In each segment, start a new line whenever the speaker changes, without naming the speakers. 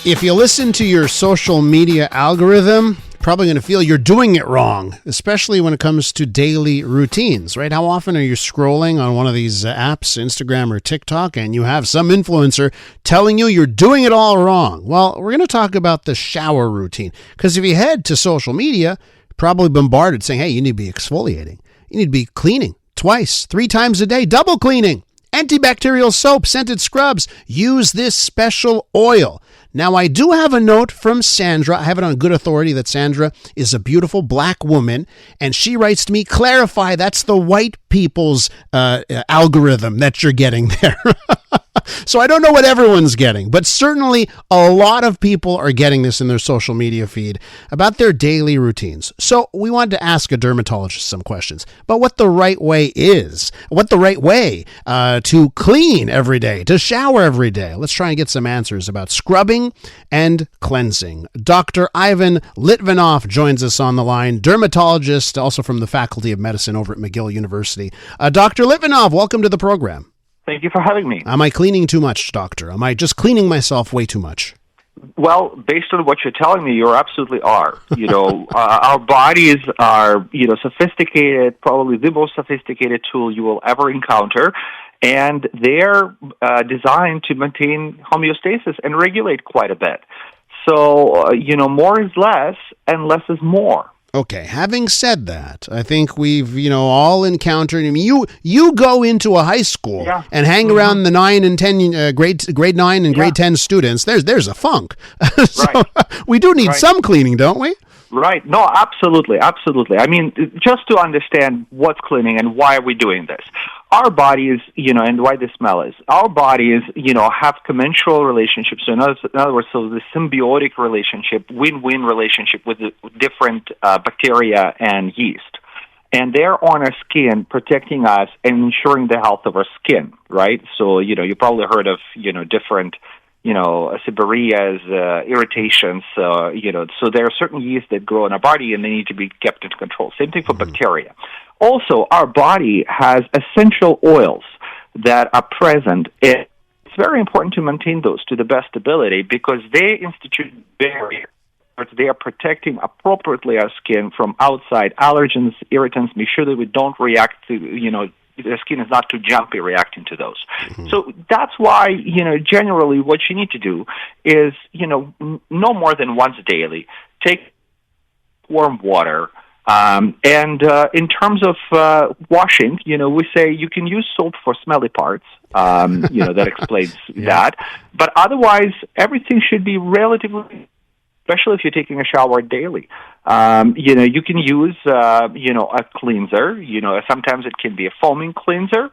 If you listen to your social media algorithm, probably going to feel you're doing it wrong, especially when it comes to daily routines, right? How often are you scrolling on one of these apps, Instagram or TikTok, and you have some influencer telling you you're doing it all wrong? Well, we're going to talk about the shower routine, because if you head to social media, you're probably bombarded saying, hey, you need to be exfoliating. You need to be cleaning twice, 3 times a day, double cleaning, antibacterial soap, scented scrubs. Use this special oil. Now, I do have a note from Sandra. I have it on good authority that Sandra is a beautiful black woman, and she writes to me, clarify, that's the white people's algorithm that you're getting there. So I don't know what everyone's getting, but certainly a lot of people are getting this in their social media feed about their daily routines. So we wanted to ask a dermatologist some questions about what the right way is, what the right way to clean every day, to shower every day. Let's try and get some answers about scrubbing and cleansing. Dr. Ivan Litvinov joins us on the line, dermatologist, also from the Faculty of Medicine over at McGill University. Dr. Litvinov, welcome to the program.
Thank you for having me.
Am I cleaning too much, doctor? Am I just cleaning myself way too much?
Well, based on what you're telling me, you absolutely are. Our bodies are, sophisticated, probably the most sophisticated tool you will ever encounter, and they're designed to maintain homeostasis and regulate quite a bit. So, more is less, and less is more.
Okay, having said that, I think we've, all encountered, you go into a high school and hang around the 9 and 10, grade 9 and grade 10 students, there's a funk. So we do need some cleaning, don't we?
Right. No, absolutely. Absolutely. I mean, just to understand what's cleaning and why are we doing this. Our bodies, and why the smell is, our bodies, have commensural relationships. So in other words, so the symbiotic relationship, win-win relationship with the different bacteria and yeast. And they're on our skin, protecting us and ensuring the health of our skin, right? So, you probably heard of, different seborrheas, irritations, so there are certain yeasts that grow in our body and they need to be kept under control. Same thing for bacteria. Also, our body has essential oils that are present. It's very important to maintain those to the best ability because they institute barriers. They are protecting appropriately our skin from outside allergens, irritants, make sure that we don't react to, the skin is not too jumpy reacting to those. So that's why, generally what you need to do is, no more than once daily, take warm water. And in terms of washing, we say you can use soap for smelly parts. That explains that. But otherwise, everything should be relatively, especially if you're taking a shower daily. You can use, a cleanser. Sometimes it can be a foaming cleanser,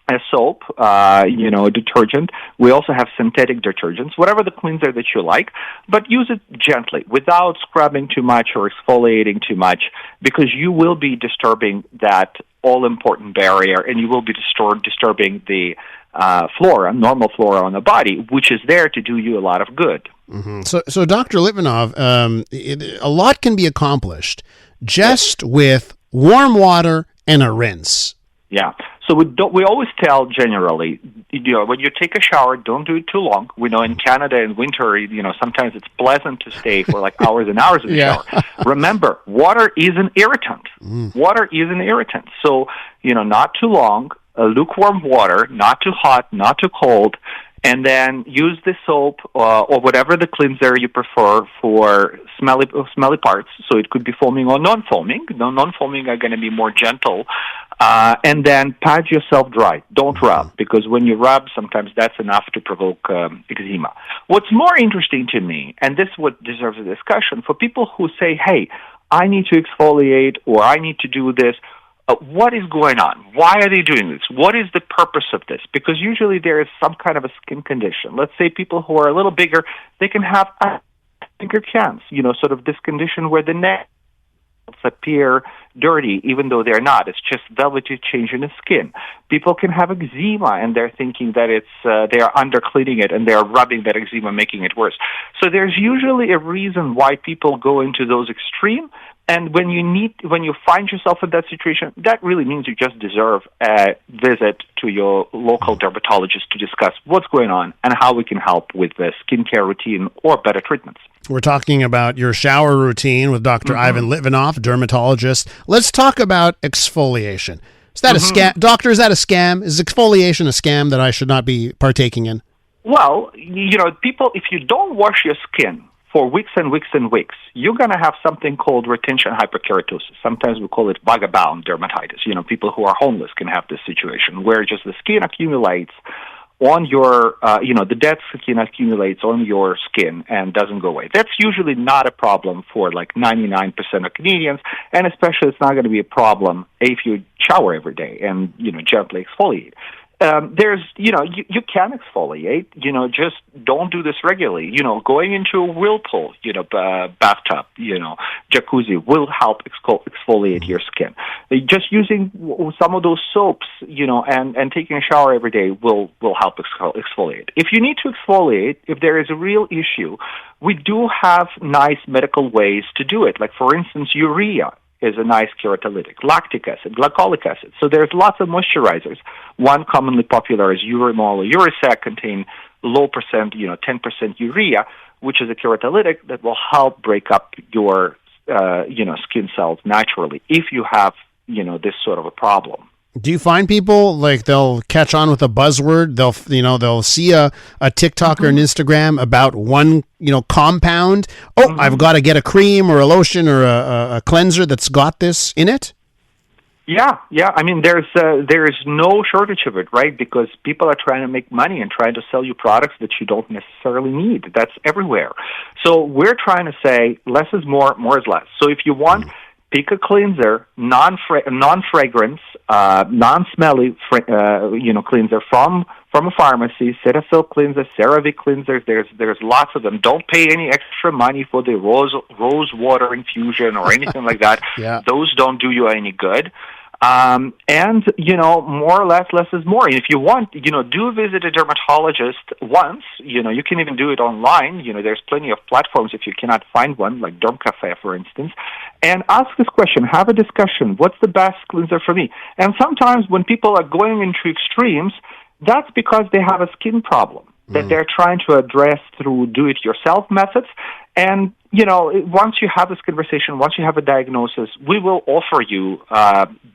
a soap, detergent. We also have synthetic detergents, whatever the cleanser that you like, but use it gently without scrubbing too much or exfoliating too much because you will be disturbing that all-important barrier and you will be disturbing the normal flora on the body, which is there to do you a lot of good.
Mm-hmm. So Dr. Litvinov, a lot can be accomplished just with warm water and a rinse.
Yeah. So we always tell generally, when you take a shower, don't do it too long. We know in Canada in winter, sometimes it's pleasant to stay for like hours and hours in the shower. Remember, water is an irritant. Water is an irritant. So, not too long, lukewarm water, not too hot, not too cold, and then use the soap or whatever the cleanser you prefer for smelly parts. So it could be foaming or non-foaming. Non-foaming are going to be more gentle. And then pat yourself dry. Don't rub, because when you rub, sometimes that's enough to provoke eczema. What's more interesting to me, and this is what deserves a discussion, for people who say, hey, I need to exfoliate or I need to do this, what is going on? Why are they doing this? What is the purpose of this? Because usually there is some kind of a skin condition. Let's say people who are a little bigger, they can have bigger cans, sort of this condition where the neck appear dirty, even though they're not. It's just velvety change in the skin. People can have eczema, and they're thinking that they are undercleaning it, and they're rubbing that eczema, making it worse. So there's usually a reason why people go into those extreme. And when you find yourself in that situation, that really means you just deserve a visit to your local dermatologist to discuss what's going on and how we can help with the skincare routine or better treatments.
We're talking about your shower routine with Dr. Ivan Litvinov, dermatologist. Let's talk about exfoliation. Is that a scam? Doctor, is that a scam? Is exfoliation a scam that I should not be partaking in?
Well, people, if you don't wash your skin for weeks and weeks and weeks, you're going to have something called retention hyperkeratosis. Sometimes we call it vagabond dermatitis. People who are homeless can have this situation where just the skin accumulates on your, the dead skin accumulates on your skin and doesn't go away. That's usually not a problem for like 99% of Canadians, and especially it's not going to be a problem if you shower every day and, gently exfoliate. You can exfoliate, just don't do this regularly. Going into a whirlpool, bathtub, jacuzzi will help exfoliate your skin. Just using some of those soaps, and taking a shower every day will help exfoliate. If you need to exfoliate, if there is a real issue, we do have nice medical ways to do it. Like, for instance, urea is a nice keratolytic, lactic acid, glycolic acid. So there's lots of moisturizers. One commonly popular is Urimol or Urisac, contain low percent, 10% urea, which is a keratolytic that will help break up your, skin cells naturally if you have, this sort of a problem.
Do you find people like they'll catch on with a buzzword? They'll see a TikTok or an Instagram about one, compound. Oh, I've got to get a cream or a lotion or a cleanser that's got this in it.
Yeah. I mean, there is no shortage of it, right? Because people are trying to make money and trying to sell you products that you don't necessarily need. That's everywhere. So we're trying to say less is more, more is less. So if you want, pick a cleanser, non-fragrance, non-smelly, cleanser from a pharmacy. Cetaphil cleanser, CeraVe cleansers. There's lots of them. Don't pay any extra money for the rose water infusion or anything like that.
Yeah.
Those don't do you any good. And, more or less is more. If you want, do visit a dermatologist once. You can even do it online. There's plenty of platforms if you cannot find one, like Derm Cafe, for instance. And ask this question, have a discussion. What's the best cleanser for me? And sometimes when people are going into extremes, that's because they have a skin problem that they're trying to address through do-it-yourself methods. And, once you have this conversation, once you have a diagnosis, we will offer you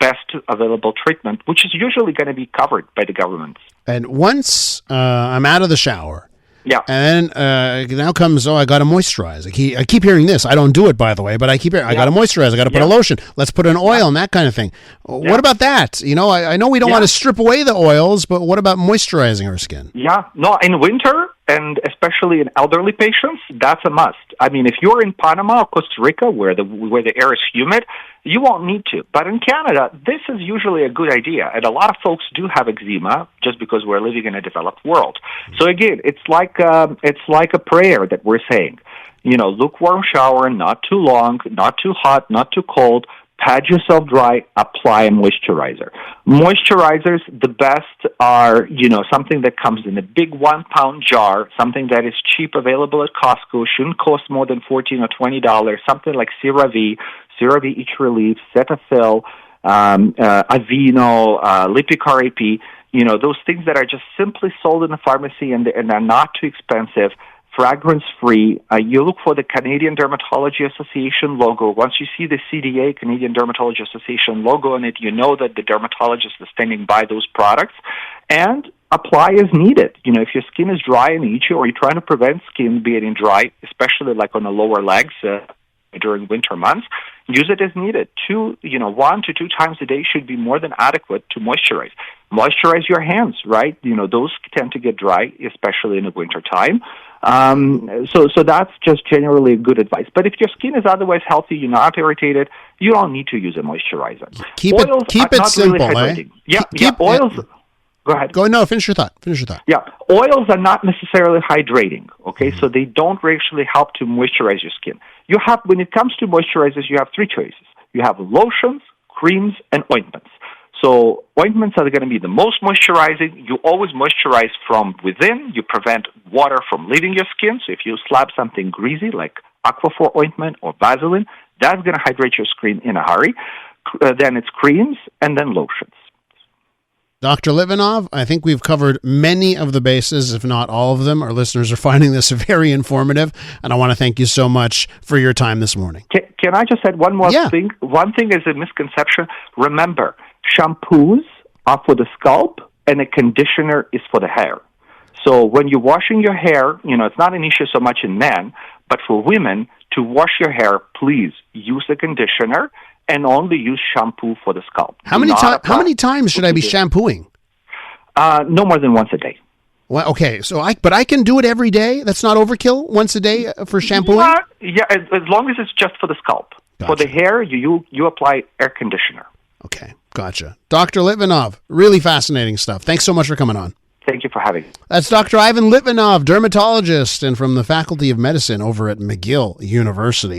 best available treatment, which is usually going to be covered by the government.
And once I'm out of the shower,
yeah,
and then now comes, I got to moisturize. I keep hearing this. I don't do it, by the way, but I keep hearing, I got to moisturize. I got to put a lotion. Let's put an oil and that kind of thing. What about that? I know we don't want to strip away the oils, but what about moisturizing our skin?
Yeah, no, in winter, and especially in elderly patients, that's a must. I mean, if you're in Panama or Costa Rica, where the air is humid, you won't need to. But in Canada, this is usually a good idea. And a lot of folks do have eczema just because we're living in a developed world. So again, it's like a prayer that we're saying. Lukewarm shower, not too long, not too hot, not too cold. Pad yourself dry, apply a moisturizer. Moisturizers, the best are, something that comes in a big 1-pound jar, something that is cheap, available at Costco, shouldn't cost more than $14 or $20, something like CeraVe Itch Relief, Cetaphil, Aveeno, Lipicar AP, those things that are just simply sold in the pharmacy and are not too expensive. Fragrance-free. You look for the Canadian Dermatology Association logo. Once you see the CDA, Canadian Dermatology Association logo on it, you know that the dermatologist is standing by those products. And apply as needed. If your skin is dry and itchy, or you're trying to prevent skin being dry, especially like on the lower legs during winter months, use it as needed. 1 to 2 times a day should be more than adequate to moisturize. Moisturize your hands, right? Those tend to get dry, especially in the winter time. So that's just generally good advice. But if your skin is otherwise healthy, you're not irritated, you don't need to use a moisturizer.
Keep it simple,
really oils. Go ahead.
Finish your thought.
Yeah, oils are not necessarily hydrating, okay? So they don't actually help to moisturize your skin. When it comes to moisturizers, you have 3 choices. you have lotions, creams, and ointments. So ointments are going to be the most moisturizing. You always moisturize from within. You prevent water from leaving your skin. So if you slap something greasy like Aquaphor ointment or Vaseline, that's going to hydrate your skin in a hurry. Then it's creams and then lotions.
Dr. Litvinov, I think we've covered many of the bases, if not all of them. Our listeners are finding this very informative, and I want to thank you so much for your time this morning.
Can I just add one more thing? One thing is a misconception. Remember, shampoos are for the scalp, and a conditioner is for the hair. So when you're washing your hair, it's not an issue so much in men, but for women, to wash your hair, please use a conditioner and only use shampoo for the scalp.
How many times should I be shampooing?
No more than once a day.
Well, okay, but I can do it every day? That's not overkill, once a day for shampooing?
Yeah, as long as it's just for the scalp. Gotcha. For the hair, you apply air conditioner.
Okay, gotcha. Dr. Litvinov, really fascinating stuff. Thanks so much for coming on.
Thank you for having me.
That's Dr. Ivan Litvinov, dermatologist and from the Faculty of Medicine over at McGill University.